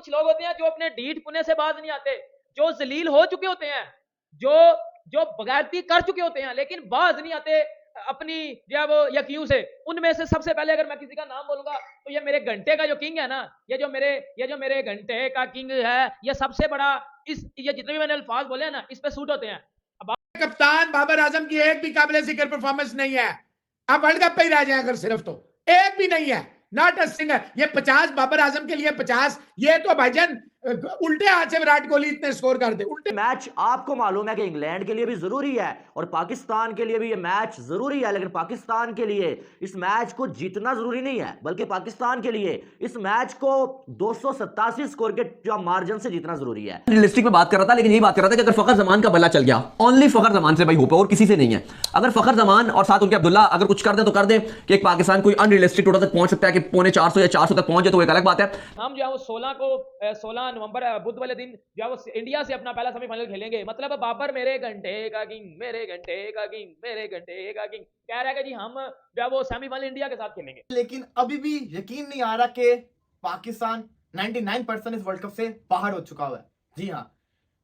कुछ लोग होते हैं जो अपने ढीठ पुने से बाज नहीं आते, जो जलील हो चुके होते हैं, जो जो बगैरती कर चुके होते हैं, लेकिन बाज नहीं आते अपनी जो है वो यकीन से। उनमें से सबसे पहले अगर मैं किसी का नाम बोलूंगा तो ये मेरे घंटे का जो किंग है ना, ये जो मेरे घंटे का किंग है, ये सबसे बड़ा ये जितने भी मैंने अल्फाज बोले हैं ना, इस पे सूट होते हैं। कप्तान बाबर आजम की एक भी काबिल जिक्र परफॉर्मेंस नहीं है। अब वर्ल्ड कप पे ही रह जाए अगर सिर्फ, तो एक भी नहीं है, नॉट अ सिंगल। ये 50 बाबर आजम के लिए 50, ये तो भाईजान उल्टे हाथ से विराट कोहली इतने स्कोर कर दे। उल्टे मैच आपको मालूम है कि इंग्लैंड के लिए भी जरूरी है और पाकिस्तान के लिए भी ये मैच जरूरी है, लेकिन पाकिस्तान के लिए इस मैच को जीतना जरूरी नहीं है, बल्कि पाकिस्तान के लिए इस मैच को 287 स्कोर के जो मार्जिन से जीतना जरूरी है। रियलिस्टिक में बात कर रहा था, लेकिन यही बात कर रहा था कि अगर फखर जमान का बल्ला चल गया, ओनली फखर जमान से भाई होप है और किसी से नहीं है। अगर फखर जमान और साथ उनके अब्दुल्ला अगर कुछ कर दे तो कर दे कि एक पाकिस्तान कोई अनरियलिस्टिक टोटल तक पहुंच सकता है कि पौने 400 या 400 तक पहुंच जाए, तो एक अलग बात है। हम जो है वो 16 नवंबर बुध वाले दिन जो है वो इंडिया से अपना पहला सेमीफाइनल खेलेंगे। मतलब बाबर मेरे घंटे का किंग, मेरे घंटे का किंग, मेरे घंटे का किंग कह रहा है कि जी हम जो है वो सेमीफाइनल इंडिया के साथ खेलेंगे। लेकिन अभी भी यकीन नहीं आ रहा कि पाकिस्तान 99% इस वर्ल्ड कप से बाहर हो चुका हुआ है। जी हाँ,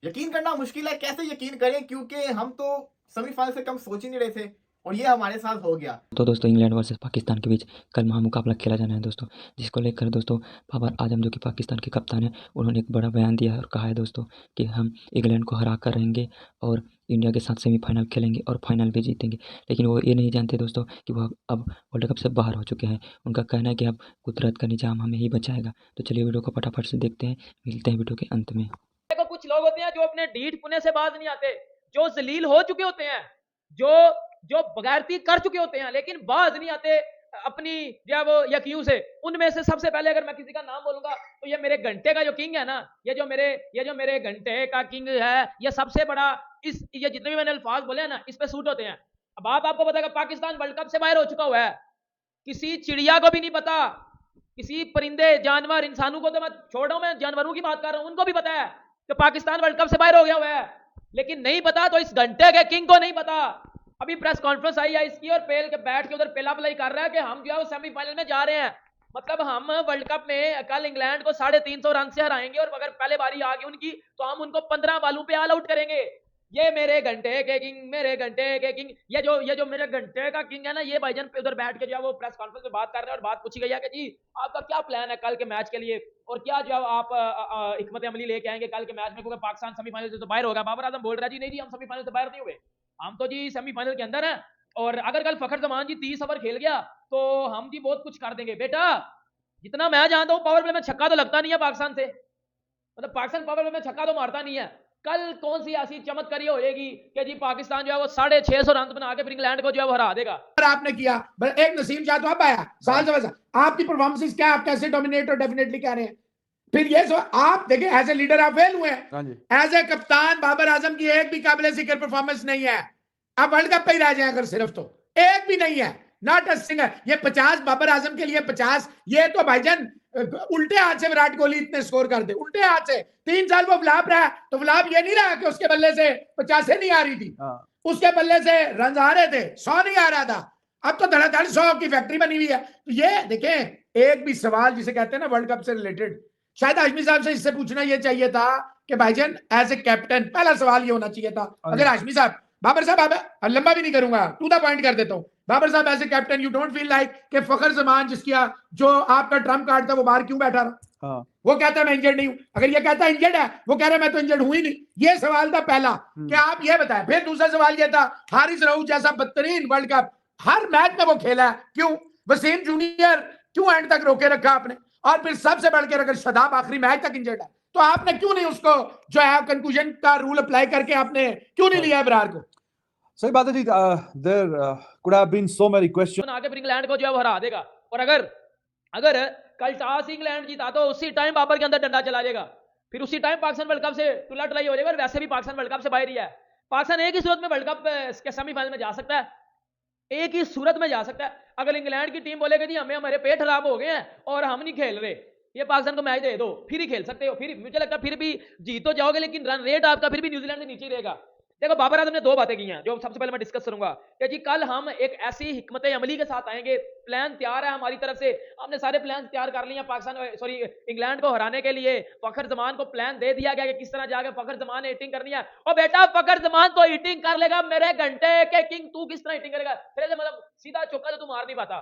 यकीन करना मुश्किल है। कैसे यकीन करें, क्योंकि हम तो सेमीफाइनल से कम सोच ही नहीं रहे थे और ये हमारे साथ हो गया। तो दोस्तों इंग्लैंड वर्सेस पाकिस्तान के बीच कल महामुकाबला खेला जाना है दोस्तों, जिसको लेकर दोस्तों बाबर आजम जो कि पाकिस्तान के कप्तान हैं, उन्होंने एक बड़ा बयान दिया है और कहा है दोस्तों कि हम इंग्लैंड को हरा कर रहेंगे और इंडिया के साथ सेमीफाइनल खेलेंगे और फाइनल भी जीतेंगे। लेकिन वो ये नहीं जानते दोस्तों कि वो अब वर्ल्ड कप से बाहर हो चुके हैं। उनका कहना है कि अब कुदरत का निजाम हमें ही बचाएगा। तो चलिए वीडियो को फटाफट से देखते हैं, मिलते हैं वीडियो के अंत में। देखो कुछ लोग होते हैं जो अपने ढीठ पुने से बाज नहीं आते, जो जलील हो चुके होते हैं, जो जो बगैरती कर चुके होते हैं, लेकिन बाज नहीं आते अपनी जो है वो यकीन से। उनमें से सबसे पहले अगर मैं किसी का नाम बोलूंगा तो ये मेरे घंटे का जो किंग है ना, ये जो मेरे घंटे का किंग है, ये सबसे बड़ा ये जितने भी मैंने अल्फाज बोले हैं ना, इस पे सूट होते हैं। अब आपको पता है पाकिस्तान वर्ल्ड कप से बाहर हो चुका हुआ है, किसी चिड़िया को भी नहीं पता, किसी परिंदे जानवर इंसानों को तो मैं छोड़ रहा हूं, मैं जानवरों की बात कर रहा हूं, उनको भी पता है कि पाकिस्तान वर्ल्ड कप से बाहर हो गया हुआ है। लेकिन नहीं पता तो इस घंटे के किंग को नहीं पता। अभी प्रेस कॉन्फ्रेंस आई है इसकी और पेल के बैठ के उधर पेला पलाई कर रहा है कि हम जो है वो सेमीफाइनल में जा रहे हैं। मतलब हम वर्ल्ड कप में कल इंग्लैंड को 350 रन से हराएंगे और अगर पहले बारी आ गई उनकी तो हम उनको 15 बालों पे ऑल आउट करेंगे। ये मेरे घंटे के किंग, मेरे घंटे के किंग, ये जो मेरे घंटे का किंग है ना, ये भाईजान पे उधर बैठ के जो है वो प्रेस कॉन्फ्रेंस में बात कर रहे हैं और बात पूछी गई है कि जी आपका क्या प्लान है कल के मैच के लिए और क्या जो आप हिकमत अमली लेके आएंगे कल के मैच में, क्योंकि पाकिस्तान सेमीफाइनल से तो बाहर होगा। बाबर आजम बोल रहा है जी नहीं जी हम सेमीफाइनल से बाहर नहीं हुए, हम तो जी सेमीफाइनल के अंदर है और अगर कल फखर जमान जी 30 ओवर खेल गया तो हम जी बहुत कुछ कर देंगे। बेटा जितना मैं जानता हूँ पावर प्ले में छक्का तो लगता नहीं है पाकिस्तान से, मतलब पाकिस्तान पावर प्ले में छक्का तो मारता नहीं है। कल कौन सी ऐसी चमत्कारी होएगी कि जी पाकिस्तान जो है वो 650 रन बना के फिर इंग्लैंड को जो है वो हरा देगा। आपने किया एक नसीम शाह तो अब आया साल से वैसा आपकी परफॉर्मेंस क्या, आप कैसे डोमिनेट और डेफिनेटली कह रहे हैं। फिर ये आप देखिए एज ए लीडर आप फेल हुए हैं, एज ए कप्तान बाबर आजम की एक भी काबिल जिक्र परफॉर्मेंस नहीं है। अब वर्ल्ड कप पे ही रह जाए अगर सिर्फ, तो एक भी नहीं है, नॉट अ सिंगल। ये 50 बाबर आजम के लिए 50, ये तो भाईजान उल्टे हाथ से विराट कोहली इतने स्कोर कर दे, उल्टे हाथ से। 3 साल वो फ्लॉप रहा, तो फ्लॉप ये नहीं रहा कि उसके बल्ले से 50 नहीं आ रही थी, उसके बल्ले से रन आ रहे थे, 100 नहीं आ रहा था। अब तो धड़ाधड़ 100 की फैक्ट्री बनी हुई है। तो ये देखें एक भी सवाल जिसे कहते हैं ना वर्ल्ड कप से रिलेटेड, शायद हाशमी साहब से इससे पूछना ये चाहिए था कि भाईजान एज ए कैप्टन पहला सवाल ये होना चाहिए था। अगर हाशमी साहब, बाबर साहब, लंबा भी नहीं करूंगा, टू द पॉइंट कर देता हूं। बाबर साहब as a captain you don't feel like कि फखर जमान जिसका जो आपका ट्रम्प कार्ड था वो बाहर क्यों बैठा रहा? वो कहता है मैं इंजर्ड नहीं हूं, अगर ये कहता है इंजर्ड है, वो कह रहा है मैं तो इंजर्ड हूं ही नहीं। ये सवाल था पहला कि आप ये बताएं। फिर दूसरा सवाल ये था हारिस रऊफ जैसा बदतरीन वर्ल्ड कप हर मैच में वो खेला है, क्यों? वसीम जूनियर क्यों एंड तक रोके रखा आपने? और फिर सबसे बढ़कर अगर शदाब आखिरी मैच तक इंजर्ड है तो आपने क्यों नहीं उसको जो है कंक्लूजन का रूल अप्लाई करके आपने क्यों नहीं लिया इब्रार को? सही बात है जी। There could have been so many question. आगे फिर इंग्लैंड को जो है वो हरा देगा और अगर कल टॉस इंग्लैंड जीता तो उसी टाइम बाबर के अंदर डंडा चला जाएगा, फिर उसी टाइम पाकिस्तान वर्ल्ड कप से टुला टलाई हो जाएगा। और वैसे भी पाकिस्तान वर्ल्ड कप से बाहर ही है। पाकिस्तान एक ही सूरत में वर्ल्ड कप के सेमीफाइनल में जा सकता है, एक ही सूरत में जा सकता है। अगर इंग्लैंड की टीम बोलेगी जी हमारे पेट खराब हो गए हैं और हम नहीं खेल रहे, ये पाकिस्तान को मैच दे दो, फिर ही खेल सकते हो। फिर मुझे लगता है फिर भी जीत तो जाओगे लेकिन रन रेट आपका फिर भी न्यूजीलैंड से नीचे ही रहेगा। देखो बाबर आजम ने दो बातें की हैं जो सबसे पहले मैं डिस्कस करूंगा कि जी कल हम एक ऐसी हिकमत अमली के साथ आएंगे, प्लान तैयार है हमारी तरफ से, हमने सारे प्लान तैयार कर लिए पाकिस्तान सॉरी इंग्लैंड को हराने के लिए। फखर जमान को प्लान दे दिया गया कि किस तरह जाके फखर जमान ने हिटिंग करनी है। और बेटा फखर जमान तो हिटिंग कर लेगा मेरे घंटे के किंग, तू किस तरह हिटिंग करेगा? फिर मतलब सीधा चौका तो तू मार नहीं पाता,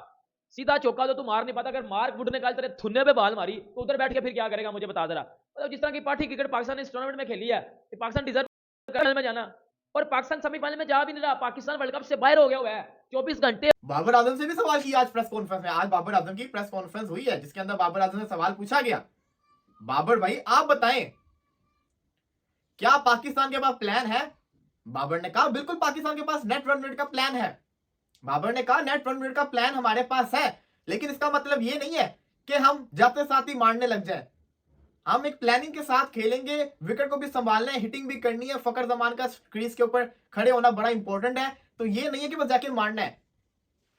सीधा चौका तो तू मार नहीं पाता। अगर मार्क वुड ने कल तेरे थुन्ने पे बाल मारी तो उधर बैठ के फिर क्या करेगा मुझे बता जरा। मतलब जिस तरह की पार्टी क्रिकेट पाकिस्तान ने इस टूर्नामेंट में खेली है, पाकिस्तान डिजर्व करने में जाना, और पाकिस्तान सेमीफाइनल में जा भी नहीं रहा, पाकिस्तान वर्ल्ड कप से बाहर हो गया हुआ है 24 घंटे। बाबर आजम से भी सवाल किया आज प्रेस कॉन्फ्रेंस में। आज बाबर आजम की प्रेस कॉन्फ्रेंस हुई है जिसके अंदर बाबर आजम से सवाल पूछा गया, बाबर भाई आप बताएं क्या पाकिस्तान के पास प्लान है? बाबर ने कहा बिल्कुल पाकिस्तान के पास नेट रन रेट का प्लान है। बाबर ने कहा नेट रन रेट का प्लान हमारे पास है, लेकिन इसका मतलब ये नहीं है कि हम जाते साथ ही मारने लग जाए। हम एक प्लानिंग के साथ खेलेंगे, विकेट को भी संभालना है, हिटिंग भी करनी है, फकर जमान का क्रीज के ऊपर खड़े होना बड़ा इंपॉर्टेंट है। तो ये नहीं है कि बस जाके मारना है,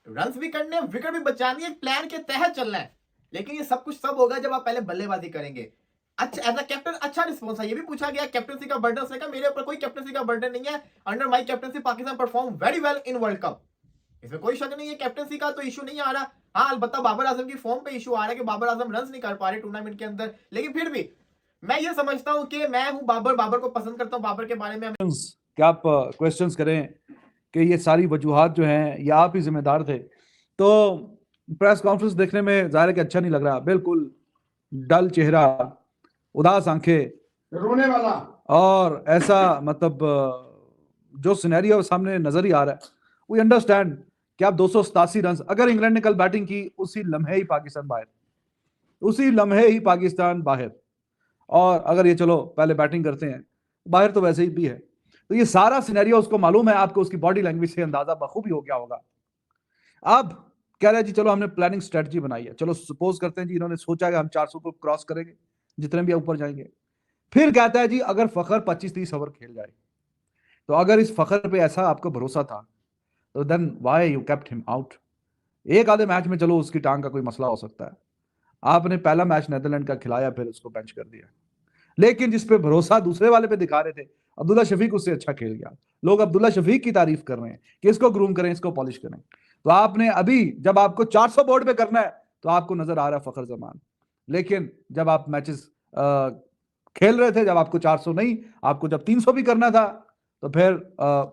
रन्स भी करने हैं, विकेट भी बचानी है, प्लान के तहत चलना है। लेकिन ये सब कुछ सब होगा जब आप पहले बल्लेबाजी करेंगे। अच्छा एज अ कैप्टन अच्छा रिस्पॉन्स है। ये भी पूछा गया कैप्टनसी का बर्डन, उसने कहा मेरे ऊपर कोई कैप्टनसी का बर्डन नहीं है, under my captaincy Pakistan perform very well in world cup. इसमें कोई शक नहीं है, कैप्टनसी का तो इशू नहीं आ रहा। हाँ अलबत्ता बाबर आजम की फॉर्म पे इशू आ रहा है कि बाबर आजम रन नहीं कर पा रहे टूर्नामेंट के अंदर। लेकिन फिर भी मैं ये समझता हूं कि मैं हूं बाबर, बाबर को पसंद करता हूं, बाबर के बारे में क्या आप क्वेश्चंस करें कि ये सारी वजूहात जो हैं ये आप ही जिम्मेदार थे। तो प्रेस कॉन्फ्रेंस देखने में ज़ाहिर है कि अच्छा नहीं लग रहा, बिल्कुल डल चेहरा, उदास आंखें, रोने वाला, और ऐसा मतलब जो सिनेरियो सामने नजर ही आ रहा है। वी अंडरस्टैंड कि आप 287 रन, अगर इंग्लैंड ने कल बैटिंग की उसी लम्हे ही पाकिस्तान बाहर, उसी लम्हे ही पाकिस्तान बाहर। और अगर ये चलो पहले बैटिंग करते हैं, बाहर तो वैसे ही भी है। तो ये सारा सिनेरियो उसको मालूम है, आपको उसकी बॉडी लैंग्वेज से अंदाजा बखूबी हो गया होगा। अब कह रहे हैं जी चलो हमने प्लानिंग स्ट्रेटजी बनाई है, चलो सपोज करते हैं जी इन्होंने सोचा कि हम 400 को क्रॉस करेंगे, जितने भी ऊपर जाएंगे। फिर कहता है जी अगर फखर 25-30 ओवर खेल जाए, तो अगर इस फखर पे ऐसा आपको भरोसा था तो then why you kept him out. एक आधे मैच में चलो उसकी टांग का कोई मसला हो सकता है, आपने पहला मैच नीदरलैंड का खिलाया फिर उसको बेंच कर दिया। लेकिन जिस पे भरोसा दूसरे वाले पे दिखा रहे थे, अब्दुल्ला शफीक उससे अच्छा खेल गया। लोग अब्दुल्ला शफीक की तारीफ कर रहे हैं कि इसको ग्रूम करें, इसको पॉलिश करें। तो आपने अभी जब आपको 400 बोर्ड पे करना है तो आपको नजर आ रहा है फखर जमान, लेकिन जब आप मैचेस खेल रहे थे, जब आपको 400 नहीं, आपको जब 300 भी करना था, तो फिर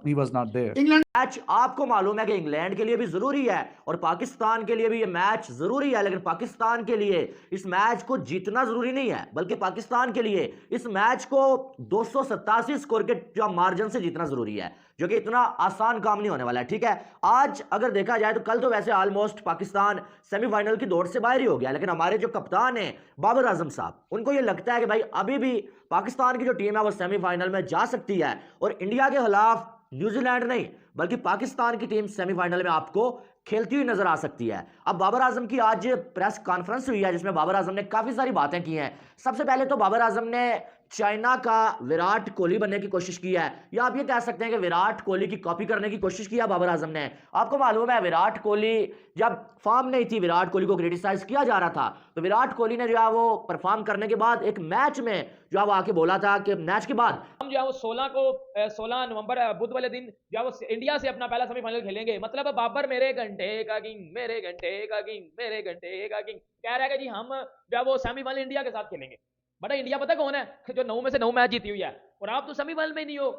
he was not there. Match आपको मालूम है कि इंग्लैंड के लिए भी जरूरी है और पाकिस्तान के लिए भी ये मैच जरूरी है, लेकिन पाकिस्तान के लिए इस मैच को जीतना जरूरी नहीं है, बल्कि पाकिस्तान के लिए इस मैच को 287 स्कोर के मार्जिन से जीतना जरूरी है, जो कि इतना आसान काम नहीं होने वाला है। ठीक है, आज अगर देखा जाए तो कल तो वैसे ऑलमोस्ट पाकिस्तान सेमीफाइनल की दौड़ से बाहर ही हो गया, लेकिन हमारे जो कप्तान है बाबर आजम साहब, उनको ये लगता है कि भाई अभी भी पाकिस्तान की जो टीम है वो सेमीफाइनल में जा सकती है और इंडिया के खिलाफ न्यूजीलैंड नहीं बल्कि पाकिस्तान की टीम सेमीफाइनल में आपको खेलती हुई नजर आ सकती है। अब बाबर आजम की आज प्रेस कॉन्फ्रेंस हुई है जिसमें बाबर आजम ने काफी सारी बातें की हैं। सबसे पहले तो बाबर आजम ने चाइना का विराट कोहली बनने की कोशिश की है, या आप ये कह सकते हैं कि विराट कोहली की कॉपी करने की कोशिश की है बाबर आजम ने। आपको मालूम है विराट कोहली जब फॉर्म नहीं थी, विराट कोहली को क्रिटिसाइज किया जा रहा था, तो विराट कोहली ने जो है वो परफॉर्म करने के बाद एक मैच में जो है वो आके बोला था कि मैच के बाद हम जो है वो 16 नवंबर बुध वाले दिन जो है वो इंडिया से अपना पहला सेमीफाइनल खेलेंगे। मतलब बाबर मेरे घंटे का किंग, मेरे घंटे का किंग, मेरे घंटे का किंग कह रहा है कि जी हम जो है वो सेमीफाइनल इंडिया के साथ खेलेंगे। बड़ा इंडिया पता कौन है? जो 9 में से 9 मैच जीती हुई है, और आप तो सेमीफाइनल में नहीं हो।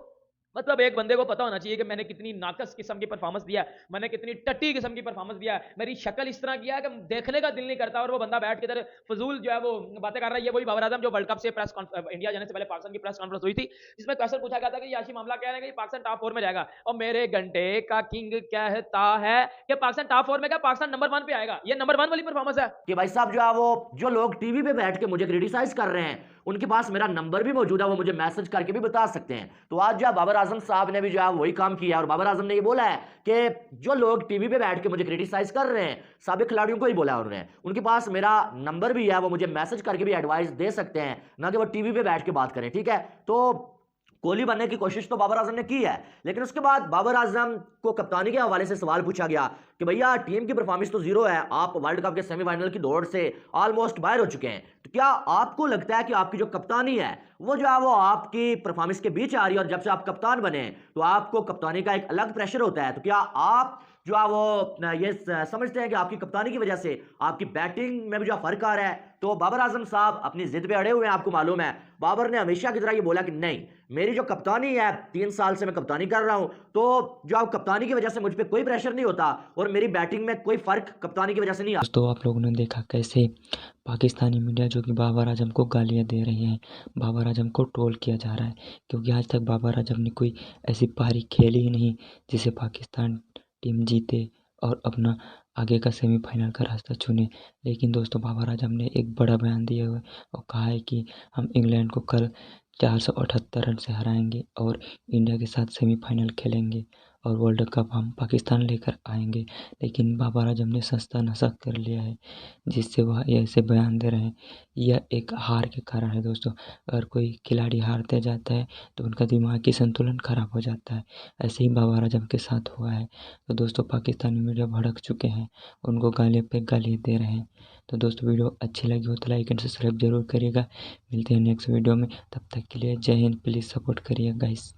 मतलब एक बंदे को पता होना चाहिए कि मैंने कितनी नाकस किस्म की परफॉर्मेंस दिया है, मैंने कितनी टट्टी किस्म की परफॉर्मेंस दिया है, मेरी शक्ल इस तरह किया है कि देखने का दिल नहीं करता, और वो बंदा बैठ के इधर फजूल जो है वो बातें कर रहा है। ये वही बाबर आजम जो वर्ल्ड कप से इंडिया जाने से पहले पाकिस्तान की प्रेस कॉन्फ्रेंस हुई थी, जिसमें क्वेश्चन पूछा गया था कि याशी मामला कह रहे हैं कि पाकिस्तान टॉप 4 में जाएगा, और मेरे घंटे का किंग कहता है कि पाकिस्तान टॉप 4 में क्या, पाकिस्तान नंबर 1 पे आएगा। ये नंबर 1 वाली परफॉर्मेंस है कि भाई साहब जो है वो जो लोग टीवी पे बैठ के मुझे क्रिटिसाइज कर रहे हैं उनके पास मेरा नंबर भी मौजूद है, वो मुझे मैसेज करके भी बता सकते हैं। तो आज जो बाबर आजम साहब ने भी जो है वही काम किया, और बाबर आजम ने ये बोला है कि जो लोग टीवी पे बैठ के मुझे क्रिटिसाइज कर रहे हैं, साबिक खिलाड़ियों को ही बोला है उन्होंने, उनके पास मेरा नंबर भी है, वो मुझे मैसेज करके भी एडवाइस दे सकते हैं, ना कि वो टीवी पे बैठ के बात करें। ठीक है, तो कोहली बनने की कोशिश तो बाबर आजम ने की है, लेकिन उसके बाद बाबर आजम को कप्तानी के हवाले से सवाल पूछा गया कि भैया टीम की परफॉर्मेंस तो जीरो है, आप वर्ल्ड कप के सेमीफाइनल की दौड़ से ऑलमोस्ट बाहर हो चुके हैं, तो क्या आपको लगता है कि आपकी जो कप्तानी है वो जो है वो आपकी परफॉर्मेंस के बीच आ रही है, और जब से आप कप्तान बने तो आपको कप्तानी का एक अलग प्रेशर होता है, तो क्या आप जो है वो ये समझते हैं कि आपकी कप्तानी की वजह से आपकी बैटिंग में भी जो फर्क आ रहा है? तो बाबर आजम साहब अपनी जिद पे अड़े हुए हैं, आपको मालूम है बाबर ने हमेशा की तरह ये बोला कि नहीं, मेरी जो कप्तानी है 3 साल से मैं कप्तानी कर रहा हूं, तो जो कप्तानी की वजह से मुझ पे कोई प्रेशर नहीं होता और मेरी बैटिंग में कोई फर्क कप्तानी की वजह से नहीं आता। दोस्तों आप लोगों ने देखा कैसे पाकिस्तानी मीडिया जो कि बाबर आजम को गालियां दे रही है, बाबर आजम को ट्रोल किया जा रहा है, क्योंकि आज तक बाबर आजम ने कोई ऐसी पारी खेली ही नहीं जिसे पाकिस्तान टीम जीते और अपना आगे का सेमीफाइनल का रास्ता चुने। लेकिन दोस्तों बाबर आजम ने एक बड़ा बयान दिया हुआ है और कहा है कि हम इंग्लैंड को कल 478 रन से हराएंगे और इंडिया के साथ सेमीफाइनल खेलेंगे और वर्ल्ड कप हम पाकिस्तान लेकर आएंगे। लेकिन बाबर आजम ने सस्ता नशा कर लिया है जिससे वह ऐसे बयान दे रहे हैं। यह एक हार के कारण है दोस्तों। अगर कोई खिलाड़ी हारते जाता है तो उनका दिमागी संतुलन खराब हो जाता है। ऐसे ही बाबर आजम के साथ हुआ है। तो दोस्तों पाकिस्तानी मीडिया भड़क चुके हैं, उनको गाली पे गाली दे रहे हैं। तो दोस्तों वीडियो अच्छी लगी हो तो लाइक एंड सब्सक्राइब जरूर करिएगा। मिलते हैं नेक्स्ट वीडियो में, तब तक के लिए जय हिंद। प्लीज़ सपोर्ट करिएगा गाइस।